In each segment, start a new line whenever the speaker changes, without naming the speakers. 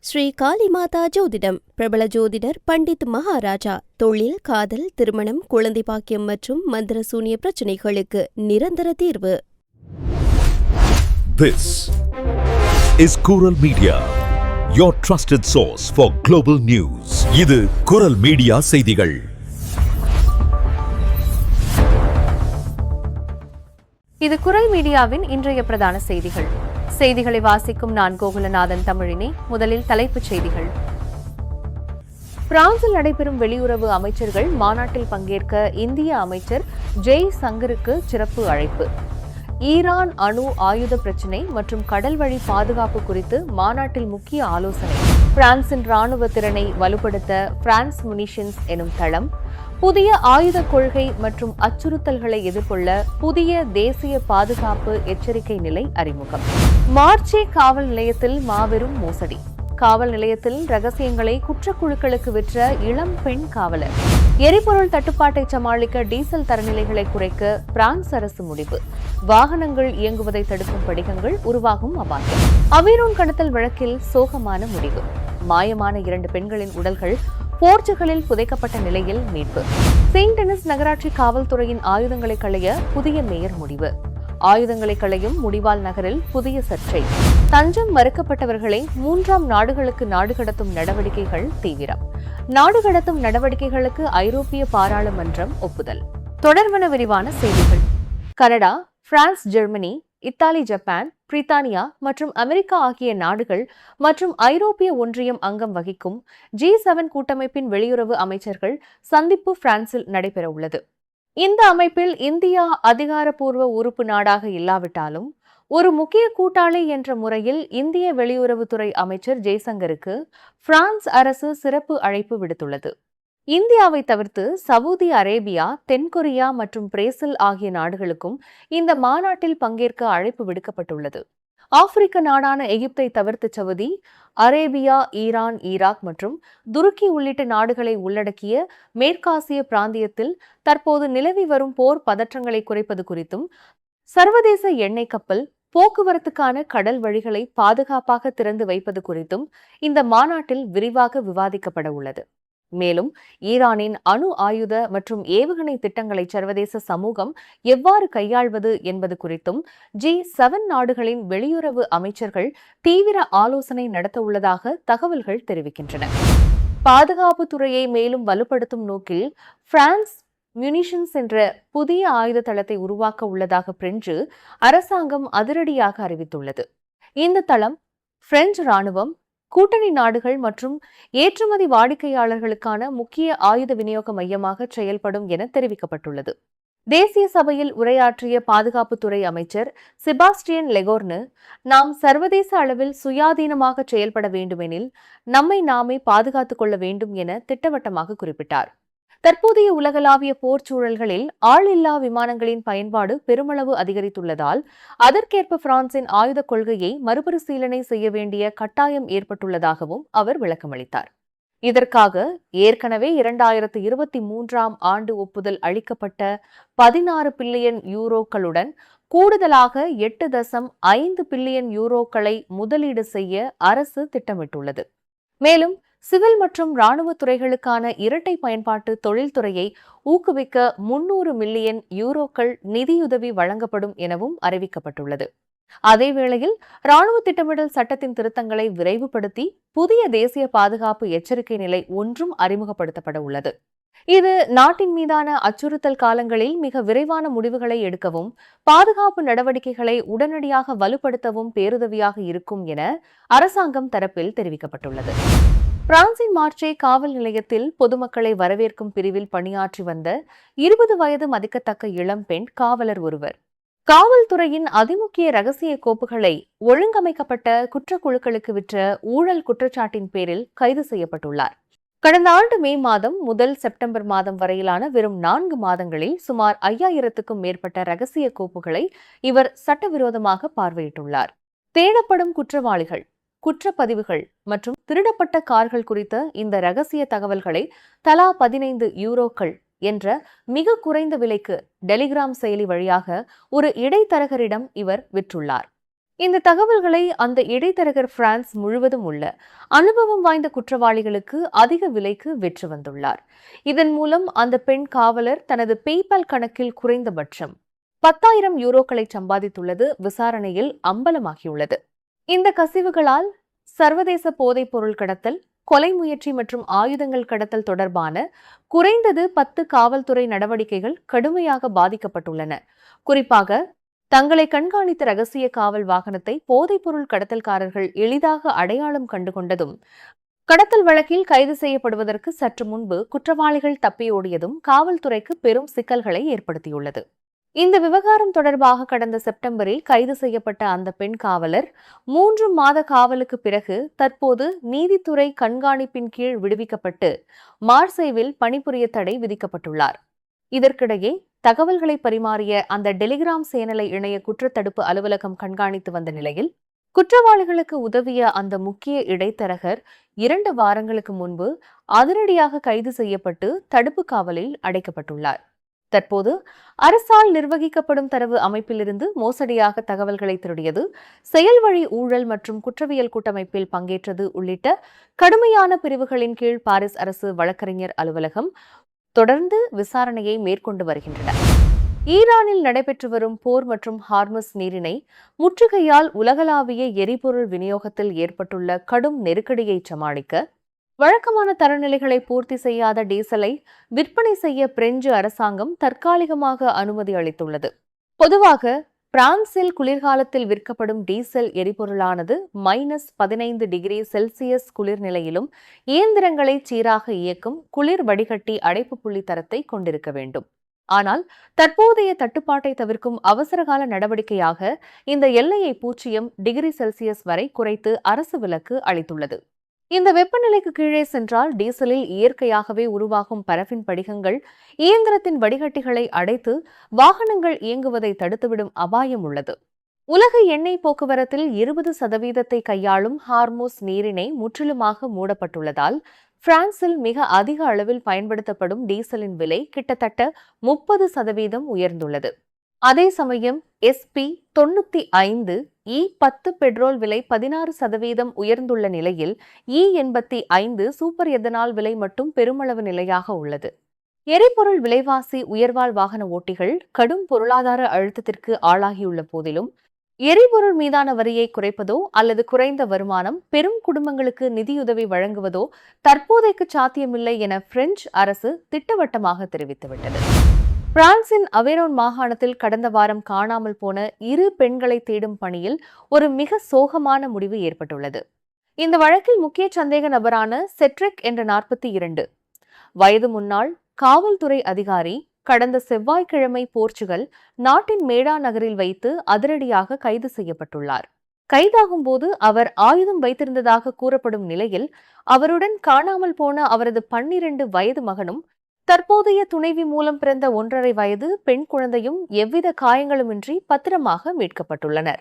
ஸ்ரீ காளிமாதா ஜோதிடம். பிரபல ஜோதிடர் பண்டித் மகாராஜா. தொழில், காதல், திருமணம், குழந்தை பாக்கியம் மற்றும் மந்திர சூனிய பிரச்சனைகளுக்கு நிரந்தர தீர்வு.
This is Kural Media, your trusted source for global news. இது குரல் மீடியா செய்திகள்.
இது குரல் மீடியாவின் இன்றைய பிரதான செய்திகள். செய்திகளை வாசிக்கும் நான் கோகுலநாதன் தமிழினி. முதலில் தலைப்புச் செய்திகள். பிரான்சில் நடைபெறும் வெளியுறவு அமைச்சர்கள் மாநாட்டில் பங்கேற்க இந்திய அமைச்சர் ஜெய் சங்கருக்கு சிறப்பு அழைப்பு. ஈரான் அணு ஆயுத பிரச்சினை மற்றும் கடல் வழி பாதுகாப்பு குறித்து மாநாட்டில் முக்கிய ஆலோசனை. பிரான்சின் ராணுவ திறனை வலுப்படுத்த பிரான்ஸ் முனிஷன்ஸ் எனும் தளம். புதிய ஆயுத கொள்கை மற்றும் அச்சுறுத்தல்களை எதிர்கொள்ள புதிய தேசிய பாதுகாப்பு எச்சரிக்கை நிலை அறிமுகம். மார்ச்சே காவல் நிலையத்தில் மாபெரும் மோசடி. காவல் நிலையத்தில் ரகசியங்களை குற்றக்குழுக்களுக்கு விற்ற இளம் பெண் காவலர். எரிபொருள் தட்டுப்பாட்டை சமாளிக்க டீசல் தரநிலைகளை குறைக்க பிரான்ஸ் அரசு முடிவு. வாகனங்கள் இயங்குவதை தடுக்கும் படிகங்கள் உருவாகும் அபாயம். அமீரோன் கடத்தல் வழக்கில் சோகமான முடிவு. மாயமான 2 பெண்களின் உடல்கள் போர்ச்சுகலில் புதைக்கப்பட்ட நிலையில் மீட்பு. செயின்ட் டெனிஸ் நகராட்சி காவல்துறையின் ஆயுதங்களை களைய புதிய மேயர் முடிவு. ஆயுதங்களை களையும் முடிவால் நகரில் புதிய சர்ச்சை. தஞ்சம் மறுக்கப்பட்டவர்களை 3ஆம் நாடுகளுக்கு நாடு கடத்தும் நடவடிக்கைகள் தீவிரம். நாடு கடத்தும் நடவடிக்கைகளுக்கு ஐரோப்பிய பாராளுமன்றம் ஒப்புதல். தொடர்பான விரிவான செய்திகள். Canada, France, Germany, Italy, Japan, பிரித்தானியா மற்றும் அமெரிக்கா ஆகிய நாடுகள் மற்றும் ஐரோப்பிய ஒன்றியம் அங்கம் வகிக்கும் G7 கூட்டமைப்பின் வெளியுறவு அமைச்சர்கள் சந்திப்பு பிரான்சில் நடைபெறவுள்ளது. இந்த அமைப்பில் இந்தியா அதிகாரப்பூர்வ உறுப்பு நாடாக இல்லாவிட்டாலும் ஒரு முக்கிய கூட்டாளி என்ற முறையில் இந்திய வெளியுறவுத்துறை அமைச்சர் ஜெய்சங்கருக்கு பிரான்ஸ் அரசு சிறப்பு அழைப்பு விடுத்துள்ளது. இந்தியாவை தவிர்த்து சவுதி அரேபியா, தென்கொரியா மற்றும் பிரேசில் ஆகிய நாடுகளுக்கும் இந்த மாநாட்டில் பங்கேற்க அழைப்பு விடுக்கப்பட்டுள்ளது. ஆப்பிரிக்க நாடான எகிப்தை தவிர்த்து சவுதி அரேபியா, ஈரான், ஈராக் மற்றும் துருக்கி உள்ளிட்ட நாடுகளை உள்ளடக்கிய மேற்காசிய பிராந்தியத்தில் தற்போது நிலவி வரும் போர் பதற்றங்களை குறைப்பது குறித்தும், சர்வதேச எண்ணெய் கப்பல் போக்குவரத்துக்கான கடல் வழிகளை பாதுகாப்பாக திறந்து வைப்பது குறித்தும் இந்த மாநாட்டில் விரிவாக விவாதிக்கப்பட உள்ளது. மேலும் ஈரானின் அணு ஆயுத மற்றும் ஏவுகணை திட்டங்களை சர்வதேச சமூகம் எவ்வாறு கையாள்வது என்பது குறித்தும் G7 நாடுகளின் வெளியுறவு அமைச்சர்கள் தீவிர ஆலோசனை நடத்த உள்ளதாக தகவல்கள் தெரிவிக்கின்றன. பாதுகாப்பு துறையை மேலும் வலுப்படுத்தும் நோக்கில் பிரான்ஸ் முனிஷன்ஸ் என்ற புதிய ஆயுத தளத்தை உருவாக்க உள்ளதாக பிரெஞ்சு அரசாங்கம் அதிரடியாக அறிவித்துள்ளது. இந்த தளம் பிரெஞ்சு ராணுவம், கூட்டணி நாடுகள் மற்றும் ஏற்றுமதி வாடிக்கையாளர்களுக்கான முக்கிய ஆயுத விநியோக மையமாக செயல்படும் என தெரிவிக்கப்பட்டுள்ளது. தேசிய சபையில் உரையாற்றிய பாதுகாப்புத்துறை அமைச்சர் செபாஸ்டியன் லெகோர்னு, நாம் சர்வதேச அளவில் சுயாதீனமாக செயல்பட வேண்டுமெனில் நம்மை நாமே பாதுகாத்துக் கொள்ள வேண்டும் என திட்டவட்டமாக குறிப்பிட்டார். தற்போதைய உலகளாவிய போர் சூழல்களில் ஆளில்லா விமானங்களின் பயன்பாடு பெருமளவு அதிகரித்துள்ளதால் அதற்கேற்ப பிரான்சின் ஆயுத கொள்கையை மறுபரிசீலனை செய்ய வேண்டிய கட்டாயம் ஏற்பட்டுள்ளதாகவும் அவர் விளக்கமளித்தார். இதற்காக ஏற்கனவே 2023ஆம் ஆண்டு ஒப்புதல் அளிக்கப்பட்ட 16 பில்லியன் யூரோக்களுடன் கூடுதலாக 8.5 பில்லியன் யூரோக்களை முதலீடு செய்ய அரசு திட்டமிட்டுள்ளது. மேலும் சிவில் மற்றும் இராணுவ துறைகளுக்கான இரட்டை பயன்பாட்டு தொழில்துறையை ஊக்குவிக்க 300 மில்லியன் யூரோக்கள் நிதியுதவி வழங்கப்படும் எனவும் அறிவிக்கப்பட்டுள்ளது. அதேவேளையில் இராணுவ திட்டமிடல் சட்டத்தின் திருத்தங்களை விரைவுபடுத்தி புதிய தேசிய பாதுகாப்பு எச்சரிக்கை நிலை ஒன்றும் அறிமுகப்படுத்தப்பட உள்ளது. இது நாட்டின் மீதான அச்சுறுத்தல் காலங்களில் மிக விரைவான முடிவுகளை எடுக்கவும் பாதுகாப்பு நடவடிக்கைகளை உடனடியாக வலுப்படுத்தவும் பேருதவியாக இருக்கும் என அரசாங்கம் தரப்பில் தெரிவிக்கப்பட்டுள்ளது. பிரான்சின் மார்ச்சே காவல் நிலையத்தில் பொதுமக்களை வரவேற்கும் பிரிவில் பணியாற்றி வந்த 20 வயது மதிக்கத்தக்க இளம் பெண் காவலர் ஒருவர் காவல்துறையின் அதிமுக்கிய ரகசிய கோப்புகளை ஒழுங்கமைக்கப்பட்ட குற்றக்குழுக்களுக்கு விற்ற ஊழல் குற்றச்சாட்டின் பேரில் கைது செய்யப்பட்டுள்ளார். கடந்த ஆண்டு மே மாதம் முதல் செப்டம்பர் மாதம் வரையிலான வெறும் 4 மாதங்களில் சுமார் 5000க்கும் மேற்பட்ட ரகசிய கோப்புகளை இவர் சட்டவிரோதமாக பார்வையிட்டுள்ளார். தேடப்படும் குற்றவாளிகள், குற்றப்பதிவுகள் மற்றும் திருடப்பட்ட கார்கள் குறித்த இந்த ரகசிய தகவல்களை தலா 15 யூரோக்கள் என்ற மிக குறைந்த விலைக்கு டெலிகிராம் செயலி வழியாக ஒரு இடைத்தரகரிடம் இவர் விற்றுள்ளார். இந்த தகவல்களை அந்த இடைத்தரகர் பிரான்ஸ் முழுவதும் உள்ள அனுபவம் வாய்ந்த குற்றவாளிகளுக்கு அதிக விலைக்கு விற்று வந்துள்ளார். இதன் மூலம் அந்த பெண் காவலர் தனது பேபால் கணக்கில் குறைந்தபட்சம் 10,000 யூரோக்களை சம்பாதித்துள்ளது விசாரணையில் அம்பலமாகியுள்ளது. இந்த கசிவுகளால் சர்வதேச போதைப் பொருள் கடத்தல், கொலை முயற்சி மற்றும் ஆயுதங்கள் கடத்தல் தொடர்பான குறைந்தது 10 காவல்துறை நடவடிக்கைகள் கடுமையாக பாதிக்கப்பட்டுள்ளன. குறிப்பாக தங்களை கண்காணித்த ரகசிய காவல் வாகனத்தை போதைப்பொருள் கடத்தல்காரர்கள் எளிதாக அடையாளம் கண்டுகொண்டதும், கடத்தல் வழக்கில் கைது செய்யப்படுவதற்கு சற்று முன்பு குற்றவாளிகள் தப்பியோடியதும் காவல்துறைக்கு பெரும் சிக்கல்களை ஏற்படுத்தியுள்ளது. இந்த விவகாரம் தொடர்பாக கடந்த செப்டம்பரில் கைது செய்யப்பட்ட அந்த பெண் காவலர் 3 மாத காவலுக்கு பிறகு தற்போது நீதித்துறை கண்காணிப்பின் கீழ் விடுவிக்கப்பட்டு மார்சேவில் பணிபுரிய தடை விதிக்கப்பட்டுள்ளார். இதற்கிடையே தகவல்களை பரிமாறிய அந்த டெலிகிராம் சேனலை இணைய குற்றத்தடுப்பு அலுவலகம் கண்காணித்து வந்த நிலையில் குற்றவாளிகளுக்கு உதவிய அந்த முக்கிய இடைத்தரகர் 2 வாரங்களுக்கு முன்பு அதிரடியாக கைது செய்யப்பட்டு தடுப்பு காவலில் அடைக்கப்பட்டுள்ளார். தற்போது அரசால் நிர்வகிக்கப்படும் தரவு அமைப்பிலிருந்து மோசடியாக தகவல்களை திருடியது, செயல்வழி ஊழல் மற்றும் குற்றவியல் கூட்டமைப்பில் பங்கேற்றது உள்ளிட்ட கடுமையான பிரிவுகளின் கீழ் பாரிஸ் அரசு வழக்கறிஞர் அலுவலகம் தொடர்ந்து விசாரணையை மேற்கொண்டு வருகின்றன. ஈரானில் நடைபெற்று வரும் போர் மற்றும் ஹார்மஸ் நீரிணை முற்றுகையால் உலகளாவிய எரிபொருள் விநியோகத்தில் ஏற்பட்டுள்ள கடும் நெருக்கடியை சமாளிக்க வழக்கமான தரநிலைகளை பூர்த்தி செய்யாத டீசலை விற்பனை செய்ய பிரெஞ்சு அரசாங்கம் தற்காலிகமாக அனுமதி அளித்துள்ளது. பொதுவாக பிரான்சில் குளிர்காலத்தில் விற்கப்படும் டீசல் எரிபொருளானது -15 டிகிரி செல்சியஸ் குளிர் நிலையிலும் இயந்திரங்களை சீராக இயக்கும் குளிர் வடிகட்டி அடைப்பு புள்ளி தரத்தை கொண்டிருக்க வேண்டும். ஆனால் தற்போதைய தட்டுப்பாட்டை தவிர்க்கும் அவசரகால நடவடிக்கையாக இந்த எல்லையை 0 டிகிரி செல்சியஸ் வரை குறைத்து அரசு விலக்கு அளித்துள்ளது. இந்த வெப்பநிலைக்கு கீழே சென்றால் டீசலில் இயற்கையாகவே உருவாகும் பரஃபின் படிகங்கள் இயந்திரத்தின் வடிகட்டிகளை அடைத்து வாகனங்கள் இயங்குவதை தடுத்துவிடும் அபாயம் உள்ளது. உலக எண்ணெய் போக்குவரத்தில் 20% கையாளும் ஹார்மோஸ் நீரிணை முற்றிலுமாக மூடப்பட்டுள்ளதால் பிரான்சில் மிக அதிக அளவில் பயன்படுத்தப்படும் டீசலின் விலை கிட்டத்தட்ட 30% உயர்ந்துள்ளது. அதே சமயம் SP95 E10 பெட்ரோல் விலை 16% உயர்ந்துள்ள நிலையில் E85 சூப்பர் எத்தனால் விலை மட்டும் பெருமளவு நிலையாக உள்ளது. எரிபொருள் விலைவாசி உயர்வால் வாகன ஓட்டிகள் கடும் பொருளாதார அழுத்தத்திற்கு ஆளாகியுள்ள போதிலும் எரிபொருள் மீதான வரியை குறைப்பதோ அல்லது குறைந்த வருமானம் பெரும் குடும்பங்களுக்கு நிதியுதவி வழங்குவதோ தற்போதைக்கு சாத்தியமில்லை என பிரெஞ்சு அரசு திட்டவட்டமாக தெரிவித்துவிட்டது. பிரான்சின் அவேரோன் மாகாணத்தில் கடந்த வாரம் காணாமல் போன 2 பெண்களை தேடும் பணியில் ஒரு மிக சோகமான முடிவு ஏற்பட்டுள்ளது. இந்த வழக்கில் முக்கிய சந்தேக நபரான செட்ரிக் என்ற 42 வயது முன்னாள் காவல்துறை அதிகாரி கடந்த செவ்வாய்க்கிழமை போர்ச்சுகல் நாட்டின் மேடா நகரில் வைத்து அதிரடியாக கைது செய்யப்பட்டுள்ளார். கைதாகும் போது அவர் ஆயுதம் வைத்திருந்ததாக கூறப்படும் நிலையில் அவருடன் காணாமல் போன அவரது 12 வயது மகனும் தற்போதைய துணைவி மூலம் பிறந்த 1.5 வயது பெண் குழந்தையும் எவ்வித காயங்களுமின்றி பத்திரமாக மீட்கப்பட்டுள்ளனர்.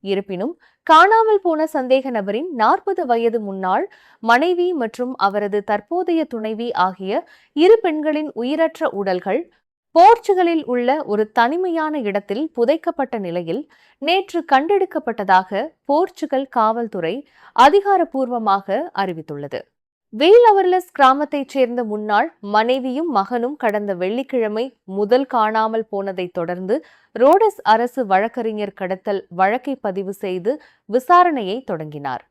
இருப்பினும் காணாமல் போன சந்தேக நபரின் 40 வயது முன்னாள் மனைவி மற்றும் அவரது தற்போதைய துணைவி ஆகிய 2 பெண்களின் உயிரற்ற உடல்கள் போர்ச்சுகலில் உள்ள ஒரு தனிமையான இடத்தில் புதைக்கப்பட்ட நிலையில் நேற்று கண்டெடுக்கப்பட்டதாக போர்ச்சுகல் காவல்துறை அதிகாரப்பூர்வமாக அறிவித்துள்ளது. வெயிலவர்லஸ் கிராமத்தைச் சேர்ந்த முன்னாள் மனைவியும் மகனும் கடந்த வெள்ளிக்கிழமை முதல் காணாமல் போனதைத் தொடர்ந்து ரோடஸ் அரசு வழக்கறிஞர் கடத்தல் வழக்கை பதிவு செய்து விசாரணையை தொடங்கினார்.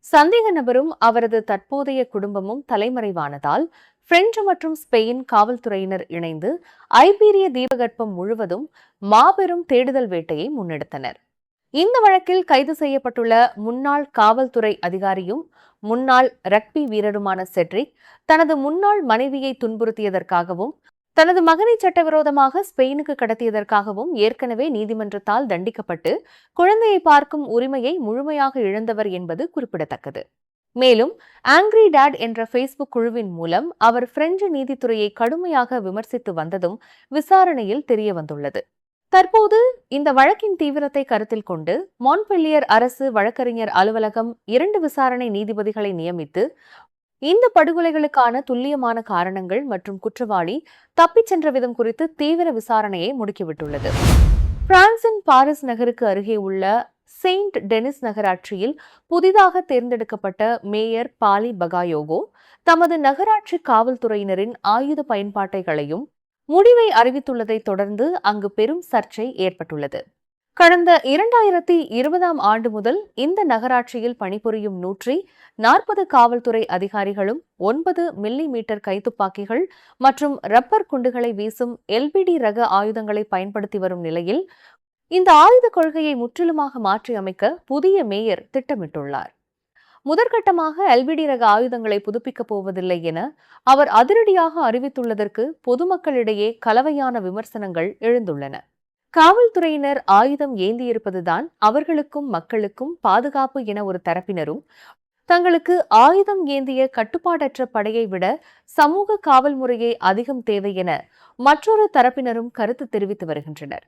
சந்தேக நபரும் அவரது தற்போதைய குடும்பமும் தலைமறைவானதால் பிரெஞ்சு மற்றும் ஸ்பெயின் காவல்துறையினர் இணைந்து ஐபீரிய தீபகற்பம் முழுவதும் மாபெரும் தேடுதல் வேட்டையை முன்னெடுத்தனர். இந்த வழக்கில் கைது செய்யப்பட்டுள்ள முன்னாள் காவல்துறை அதிகாரியும் முன்னாள் ரக்பி வீரருமான செட்ரிக் தனது முன்னாள் மனைவியை துன்புறுத்தியதற்காகவும் தனது மகனை சட்டவிரோதமாக ஸ்பெயினுக்கு கடத்தியதற்காகவும் ஏற்கனவே நீதிமன்றத்தால் தண்டிக்கப்பட்டு குழந்தையை பார்க்கும் உரிமையை முழுமையாக இழந்தவர் என்பது குறிப்பிடத்தக்கது. மேலும் ஆங்கிரி டாட் என்ற ஃபேஸ்புக் குழுவின் மூலம் அவர் பிரெஞ்சு நீதித்துறையை கடுமையாக விமர்சித்து வந்ததும் விசாரணையில் தெரியவந்துள்ளது. தற்போது இந்த வழக்கின் தீவிரத்தை கருத்தில் கொண்டு மான்பெல்லியர் அரசு வழக்கறிஞர் அலுவலகம் 2 விசாரணை நீதிபதிகளை நியமித்து இந்த படுகொலைகளுக்கான துல்லியமான காரணங்கள் மற்றும் குற்றவாளி தப்பிச் சென்ற விதம் குறித்து தீவிர விசாரணையை முடுக்கிவிட்டுள்ளது. பிரான்சின் பாரிஸ் நகருக்கு அருகே உள்ள செயின்ட் டெனிஸ் நகராட்சியில் புதிதாக தேர்ந்தெடுக்கப்பட்ட மேயர் பாலி பகாயோகோ தமது நகராட்சி காவல்துறையினரின் ஆயுத பயன்பாட்டைகளையும் முடிவை அறிவித்துள்ளதை தொடர்ந்து அங்கு பெரும் சர்ச்சை ஏற்பட்டுள்ளது. கடந்த 2020ஆம் ஆண்டு முதல் இந்த நகராட்சியில் பணிபுரியும் 140 காவல்துறை அதிகாரிகளும் 9 மில்லிமீட்டர் கைத்துப்பாக்கிகள் மற்றும் ரப்பர் குண்டுகளை வீசும் எல்பிடி ரக ஆயுதங்களை பயன்படுத்தி வரும் நிலையில் இந்த ஆயுத கொள்கையை முற்றிலுமாக மாற்றி அமைக்க புதிய மேயர் திட்டமிட்டுள்ளார். முதற்கட்டமாக எல்பிடி ரக ஆயுதங்களை புதுப்பிக்கப் போவதில்லை என அவர் அதிரடியாக அறிவித்துள்ளதற்கு பொதுமக்களிடையே கலவையான விமர்சனங்கள் எழுந்துள்ளன. காவல்துறையினர் ஆயுதம் ஏந்தியிருப்பதுதான் அவர்களுக்கும் மக்களுக்கும் பாதுகாப்பு என ஒரு தரப்பினரும், தங்களுக்கு ஆயுதம் ஏந்திய கட்டுப்பாடற்ற படையை விட சமூக காவல் முறையே அதிகம் தேவை என மற்றொரு தரப்பினரும் கருத்து தெரிவித்து வருகின்றனர்.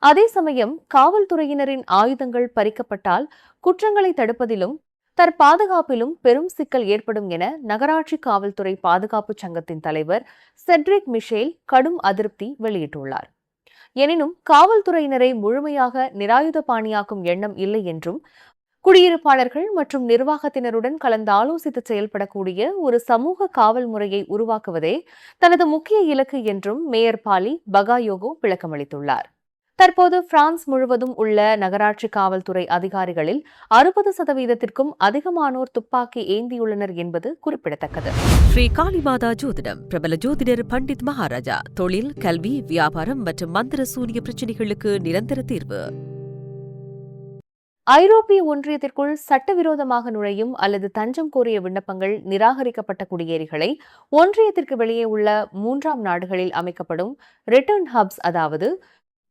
அதே சமயம் காவல்துறையினரின் ஆயுதங்கள் பறிக்கப்பட்டால் குற்றங்களை தடுப்பதிலும் தற்பாதுகாப்பிலும் பெரும் சிக்கல் ஏற்படும் என நகராட்சி காவல்துறை பாதுகாப்பு சங்கத்தின் தலைவர் செட்ரிக் மிஷேல் கடும் அதிருப்தி வெளியிட்டுள்ளார். எனினும் காவல்துறையினரை முழுமையாக நிராயுதபாணியாக்கும் எண்ணம் இல்லை என்றும், குடியிருப்பாளர்கள் மற்றும் நிர்வாகத்தினருடன் கலந்து ஆலோசித்து செயல்படக்கூடிய ஒரு சமூக காவல் முறையை உருவாக்குவதே தனது முக்கிய இலக்கு என்றும் மேயர் பாலி பகாயோகோ விளக்கமளித்துள்ளார். தற்போது பிரான்ஸ் முழுவதும் உள்ள நகராட்சி காவல்துறை அதிகாரிகளில் 60%த்திற்கும் அதிகமானோர் துப்பாக்கி ஏந்தியுள்ளனர் என்பது குறிப்பிடத்தக்கது.
ஸ்ரீ காளிமாதா ஜோதிடம் பிரபல ஜோதிடர் பண்டித் மகாராஜா. தொழில், கல்வி, வியாபாரம் மற்றும் மந்திர சூனிய பிரச்சினைகளுக்கு நிரந்தர தீர்வு.
ஐரோப்பிய ஒன்றியத்திற்குள் சட்டவிரோதமாக நுழையும் அல்லது தஞ்சம் கோரிய விண்ணப்பங்கள் நிராகரிக்கப்பட்ட குடியேறிகளை ஒன்றியத்திற்கு வெளியே உள்ள 3ஆம் நாடுகளில் அமைக்கப்படும் ரிட்டர்ன் ஹப்ஸ், அதாவது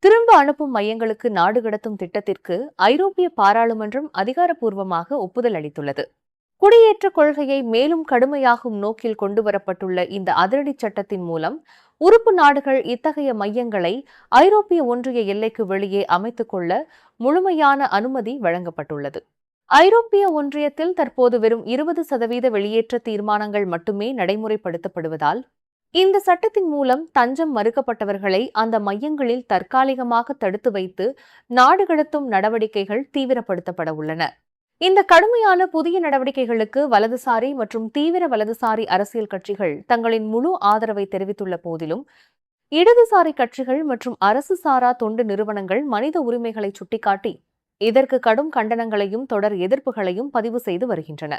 திரும்ப அனுப்பும் மையங்களுக்கு நாடு கடத்தும் திட்டத்திற்கு ஐரோப்பிய பாராளுமன்றம் அதிகாரப்பூர்வமாக ஒப்புதல் அளித்துள்ளது. குடியேற்ற கொள்கையை மேலும் கடுமையாகும் நோக்கில் கொண்டுவரப்பட்டுள்ள இந்த அதிரடி சட்டத்தின் மூலம் உறுப்பு நாடுகள் இத்தகைய மையங்களை ஐரோப்பிய ஒன்றிய எல்லைக்கு வெளியே அமைத்துக் கொள்ள முழுமையான அனுமதி வழங்கப்பட்டுள்ளது. ஐரோப்பிய ஒன்றியத்தில் தற்போது வெறும் 20% வெளியேற்ற தீர்மானங்கள் மட்டுமே நடைமுறைப்படுத்தப்படுவதால் இந்த சட்டத்தின் மூலம் தஞ்சம் மறுக்கப்பட்டவர்களை அந்த மையங்களில் தற்காலிகமாக தடுத்து வைத்து நாடு கடத்தும் நடவடிக்கைகள் தீவிரப்படுத்தப்பட உள்ளன. இந்த கடுமையான புதிய நடவடிக்கைகளுக்கு வலதுசாரி மற்றும் தீவிர வலதுசாரி அரசியல் கட்சிகள் தங்களின் முழு ஆதரவை தெரிவித்துள்ள போதிலும், இடதுசாரி கட்சிகள் மற்றும் அரசு சாரா தொண்டு நிறுவனங்கள் மனித உரிமைகளை சுட்டிக்காட்டி இதற்கு கடும் கண்டனங்களையும் தொடர் எதிர்ப்புகளையும் பதிவு செய்து வருகின்றன.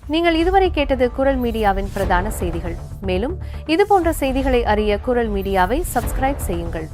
நீங்கள் இதுவரை கேட்டது குரல் மீடியாவின் பிரதான செய்திகள். மேலும் இதுபோன்ற செய்திகளை அறிய குரல் மீடியாவை சப்ஸ்கிரைப் செய்யுங்கள்.